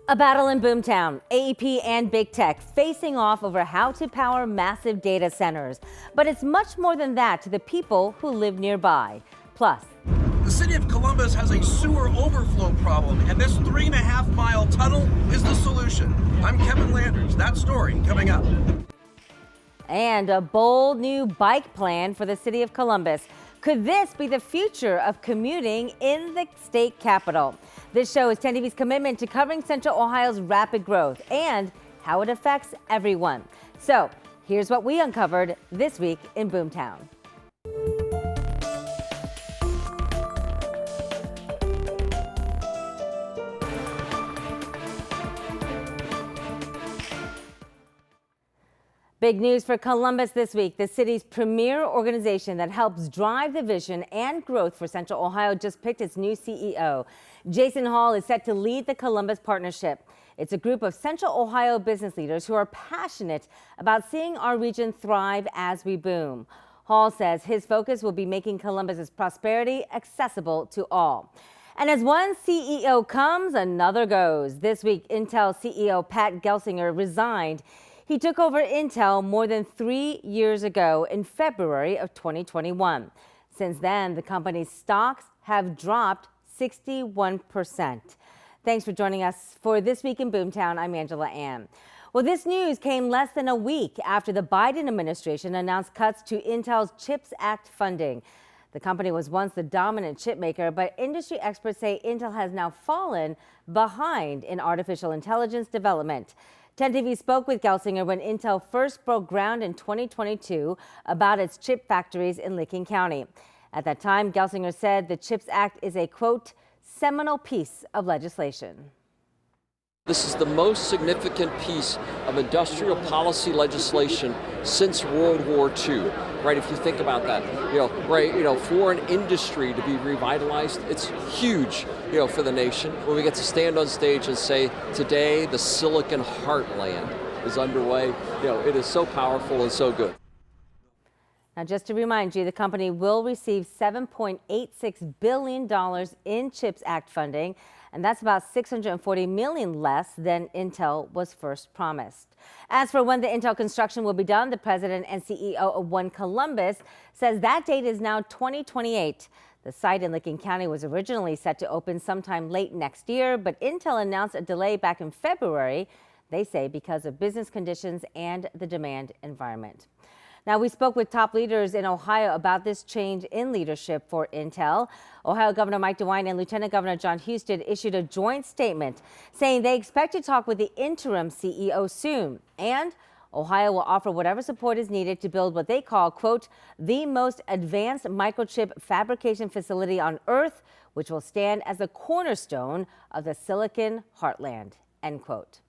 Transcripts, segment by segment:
A battle in Boomtown, AEP and Big Tech facing off over how to power massive data centers. But it's much more than that to the people who live nearby. Plus, the city of Columbus has a sewer overflow problem, and this 3.5-mile tunnel is the solution. I'm Kevin Landers. That story coming up. And a bold new bike plan for the city of Columbus. Could this be the future of commuting in the state capital? This show is 10 TV's commitment to covering Central Ohio's rapid growth and how it affects everyone. So here's what we uncovered this week in Boomtown. Big news for Columbus this week. The city's premier organization that helps drive the vision and growth for Central Ohio just picked its new CEO. Jason Hall is set to lead the Columbus Partnership. It's a group of Central Ohio business leaders who are passionate about seeing our region thrive as we boom. Hall says his focus will be making Columbus's prosperity accessible to all. And as one CEO comes, another goes. This week, Intel CEO Pat Gelsinger resigned. He took over Intel more than 3 years ago in February of 2021. Since then, the company's stocks have dropped 61%. Thanks for joining us for This Week in Boomtown. I'm Angela Ann. Well, this news came less than a week after the Biden administration announced cuts to Intel's CHIPS Act funding. The company was once the dominant chip maker, but industry experts say Intel has now fallen behind in artificial intelligence development. 10 TV spoke with Gelsinger when Intel first broke ground in 2022 about its chip factories in Licking County. At that time, Gelsinger said the CHIPS Act is a, quote, seminal piece of legislation. This is the most significant piece of industrial policy legislation since World War II, right? If you think about that, for an industry to be revitalized, it's huge, for the nation. When we get to stand on stage and say, today the Silicon Heartland is underway, it is so powerful and so good. Now, just to remind you, the company will receive $7.86 billion in CHIPS Act funding, and that's about $640 million less than Intel was first promised. As for when the Intel construction will be done, the president and CEO of One Columbus says that date is now 2028. The site in Licking County was originally set to open sometime late next year, but Intel announced a delay back in February, they say because of business conditions and the demand environment. Now, we spoke with top leaders in Ohio about this change in leadership for Intel. Ohio Governor Mike DeWine and Lieutenant Governor John Husted issued a joint statement saying they expect to talk with the interim CEO soon. And Ohio will offer whatever support is needed to build what they call, quote, the most advanced microchip fabrication facility on earth, which will stand as the cornerstone of the Silicon Heartland, end quote.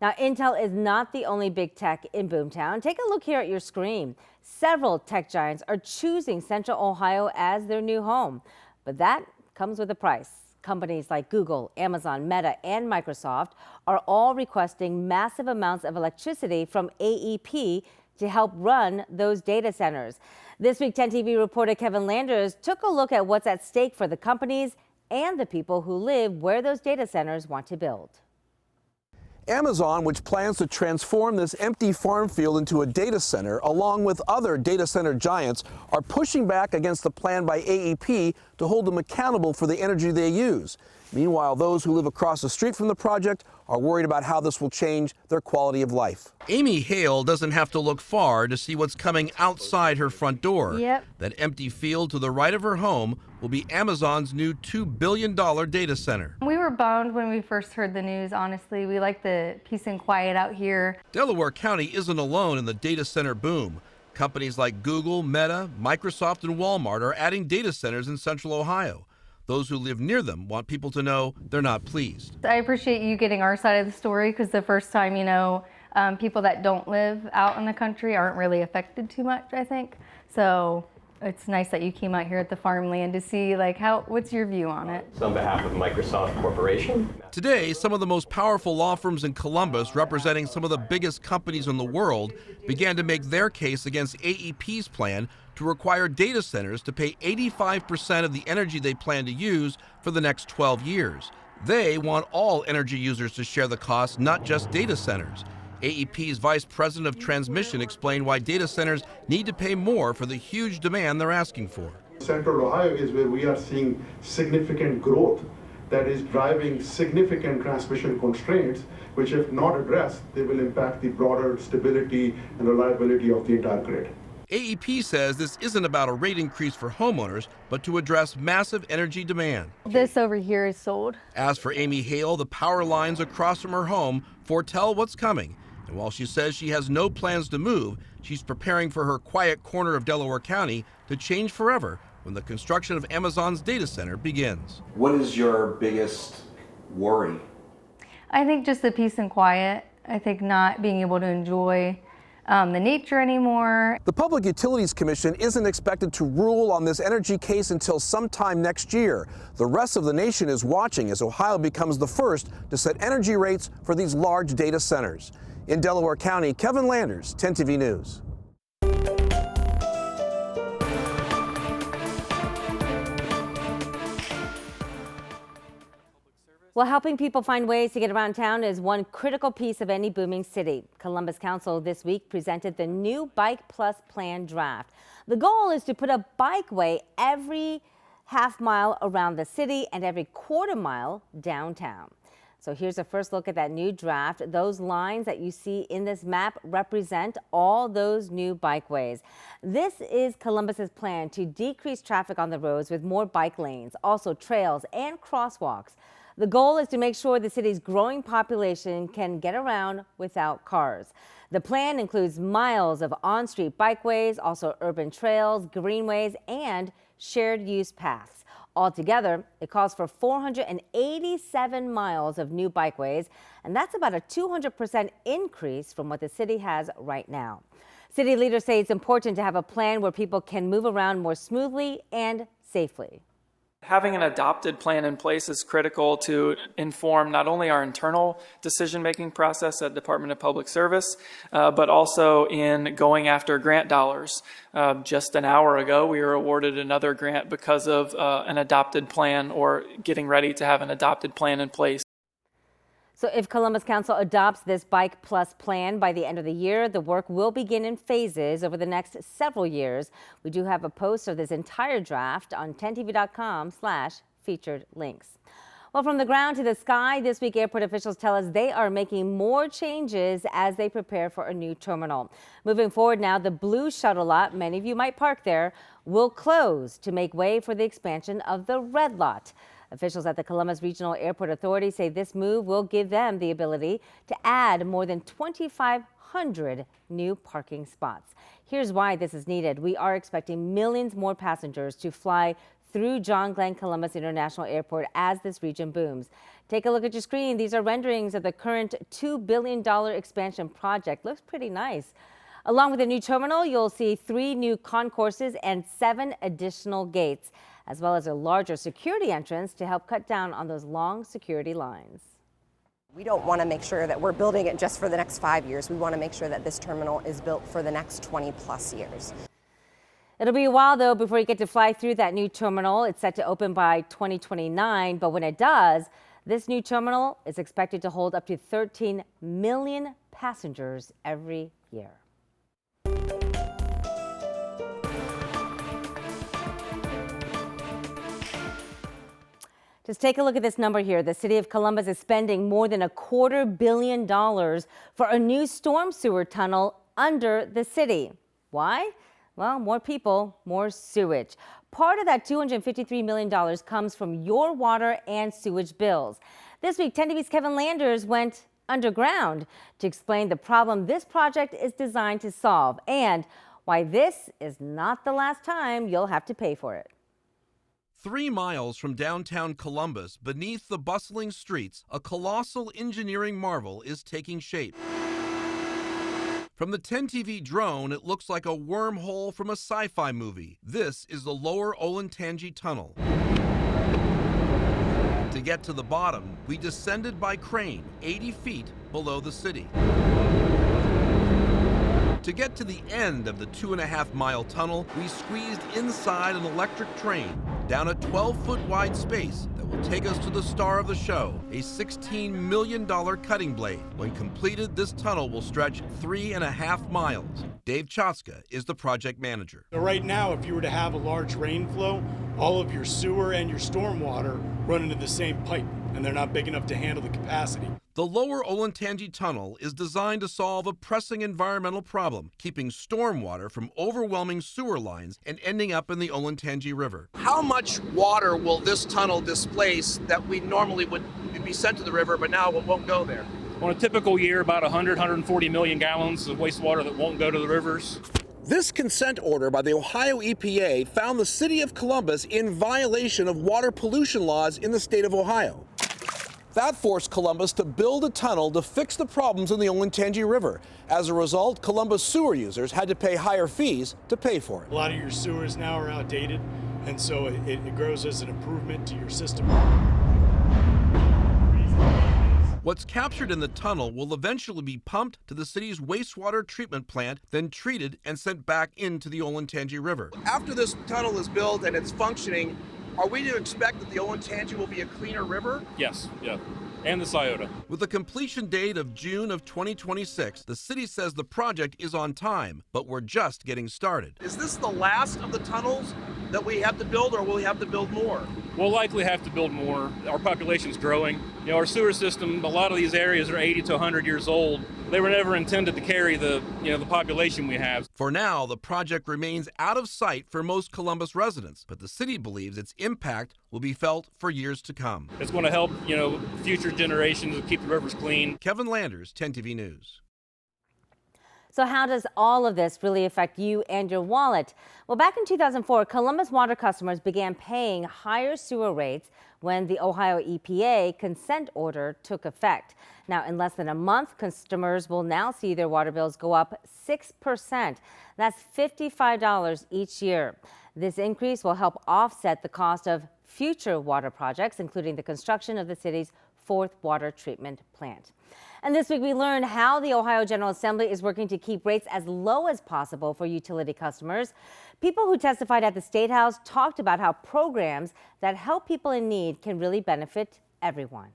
Now, Intel is not the only big tech in Boomtown. Take a look here at your screen. Several tech giants are choosing Central Ohio as their new home, but that comes with a price. Companies like Google, Amazon, Meta, and Microsoft are all requesting massive amounts of electricity from AEP to help run those data centers. This week, 10 TV reporter Kevin Landers took a look at what's at stake for the companies and the people who live where those data centers want to build. Amazon, which plans to transform this empty farm field into a data center, along with other data center giants, are pushing back against the plan by AEP to hold them accountable for the energy they use. Meanwhile, those who live across the street from the project are worried about how this will change their quality of life. Amy Hale doesn't have to look far to see what's coming outside her front door. Yep. That empty field to the right of her home will be Amazon's new $2 billion data center. We were bummed when we first heard the news, honestly. We like the peace and quiet out here. Delaware County isn't alone in the data center boom. Companies like Google, Meta, Microsoft, and Walmart are adding data centers in Central Ohio. Those who live near them want people to know they're not pleased. I appreciate you getting our side of the story, because the first time, people that don't live out in the country aren't really affected too much, I think. So it's nice that you came out here at the farmland to see, what's your view on it? On behalf of Microsoft Corporation. Today, some of the most powerful law firms in Columbus, representing some of the biggest companies in the world, began to make their case against AEP's plan to require data centers to pay 85% of the energy they plan to use for the next 12 years. They want all energy users to share the cost, not just data centers. AEP's Vice President of Transmission explained why data centers need to pay more for the huge demand they're asking for. Central Ohio is where we are seeing significant growth that is driving significant transmission constraints, which if not addressed, they will impact the broader stability and reliability of the entire grid. AEP says this isn't about a rate increase for homeowners, but to address massive energy demand. This over here is sold. As for Amy Hale, the power lines across from her home foretell what's coming. And while she says she has no plans to move, she's preparing for her quiet corner of Delaware County to change forever when the construction of Amazon's data center begins. What is your biggest worry? I think just the peace and quiet. I think not being able to enjoy the nature anymore. The Public Utilities Commission isn't expected to rule on this energy case until sometime next year. The rest of the nation is watching as Ohio becomes the first to set energy rates for these large data centers. In Delaware County, Kevin Landers, 10 TV News. Well, helping people find ways to get around town is one critical piece of any booming city. Columbus Council this week presented the new Bike Plus plan draft. The goal is to put a bikeway every half mile around the city and every quarter mile downtown. So here's a first look at that new draft. Those lines that you see in this map represent all those new bikeways. This is Columbus's plan to decrease traffic on the roads with more bike lanes, also trails and crosswalks. The goal is to make sure the city's growing population can get around without cars. The plan includes miles of on-street bikeways, also urban trails, greenways, and shared use paths. Altogether, it calls for 487 miles of new bikeways, and that's about a 200% increase from what the city has right now. City leaders say it's important to have a plan where people can move around more smoothly and safely. Having an adopted plan in place is critical to inform not only our internal decision-making process at Department of Public Service, but also in going after grant dollars. Just an hour ago, we were awarded another grant because of an adopted plan or getting ready to have an adopted plan in place. So if Columbus Council adopts this Bike Plus plan by the end of the year, the work will begin in phases over the next several years. We do have a post of this entire draft on 10tv.com/featured links. Well, from the ground to the sky, this week airport officials tell us they are making more changes as they prepare for a new terminal. Moving forward now, the blue shuttle lot, many of you might park there, will close to make way for the expansion of the red lot. Officials at the Columbus Regional Airport Authority say this move will give them the ability to add more than 2,500 new parking spots. Here's why this is needed. We are expecting millions more passengers to fly through John Glenn Columbus International Airport as this region booms. Take a look at your screen. These are renderings of the current $2 billion expansion project. Looks pretty nice. Along with the new terminal, you'll see 3 new concourses and 7 additional gates, as well as a larger security entrance to help cut down on those long security lines. We don't want to make sure that we're building it just for the next 5 years. We want to make sure that this terminal is built for the next 20 plus years. It'll be a while, though, before you get to fly through that new terminal. It's set to open by 2029, but when it does, this new terminal is expected to hold up to 13 million passengers every year. Just take a look at this number here. The city of Columbus is spending more than $250 million for a new storm sewer tunnel under the city. Why? Well, more people, more sewage. Part of that $253 million comes from your water and sewage bills. This week, 10 TV's Kevin Landers went underground to explain the problem this project is designed to solve and why this is not the last time you'll have to pay for it. 3 miles from downtown Columbus, beneath the bustling streets, a colossal engineering marvel is taking shape. From the 10 TV drone, it looks like a wormhole from a sci-fi movie. This is the Lower Olentangy Tunnel. To get to the bottom, we descended by crane 80 feet below the city. To get to the end of the 2.5-mile tunnel, we squeezed inside an electric train down a 12-foot wide space that will take us to the star of the show, a $16 million cutting blade. When completed, this tunnel will stretch 3.5 miles. Dave Chotzka is the project manager. So right now, if you were to have a large rainflow, all of your sewer and your stormwater run into the same pipe, and they're not big enough to handle the capacity. The Lower Olentangy Tunnel is designed to solve a pressing environmental problem, keeping stormwater from overwhelming sewer lines and ending up in the Olentangy River. How much water will this tunnel displace that we normally would be sent to the river, but now it won't go there? On a typical year, about 140 million gallons of wastewater that won't go to the rivers. This consent order by the Ohio EPA found the city of Columbus in violation of water pollution laws in the state of Ohio. That forced Columbus to build a tunnel to fix the problems in the Olentangy River. As a result, Columbus sewer users had to pay higher fees to pay for it. A lot of your sewers now are outdated, and so it grows as an improvement to your system. What's captured in the tunnel will eventually be pumped to the city's wastewater treatment plant, then treated and sent back into the Olentangy River. After this tunnel is built and it's functioning, are we to expect that the Olentangy will be a cleaner river? Yes, yeah, and the Scioto. With a completion date of June of 2026, the city says the project is on time, but we're just getting started. Is this the last of the tunnels that we have to build, or will we have to build more? We'll likely have to build more. Our population's growing. You know, our sewer system, a lot of these areas are 80 to 100 years old. They were never intended to carry the population we have. For now, the project remains out of sight for most Columbus residents, but the city believes its impact will be felt for years to come. It's going to help, future generations keep the rivers clean. Kevin Landers, 10 TV News. So how does all of this really affect you and your wallet? Well, back in 2004, Columbus water customers began paying higher sewer rates when the Ohio EPA consent order took effect. Now, in less than a month, customers will now see their water bills go up 6%. That's $55 each year. This increase will help offset the cost of future water projects, including the construction of the city's fourth water treatment plant. And this week we learned how the Ohio General Assembly is working to keep rates as low as possible for utility customers. People who testified at the State House talked about how programs that help people in need can really benefit everyone.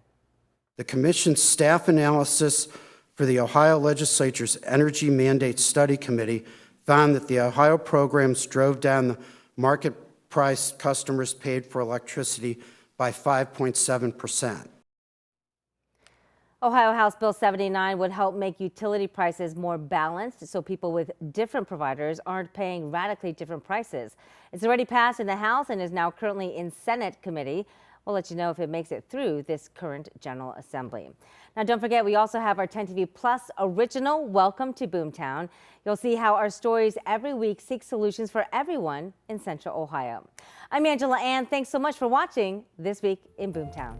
The Commission's staff analysis for the Ohio Legislature's Energy Mandate Study Committee found that the Ohio programs drove down the market price customers paid for electricity by 5.7%. Ohio House Bill 79 would help make utility prices more balanced so people with different providers aren't paying radically different prices. It's already passed in the House and is now currently in Senate committee. We'll let you know if it makes it through this current General Assembly. Now, don't forget, we also have our 10 TV Plus original Welcome to Boomtown. You'll see how our stories every week seek solutions for everyone in Central Ohio. I'm Angela Ann. Thanks so much for watching This Week in Boomtown.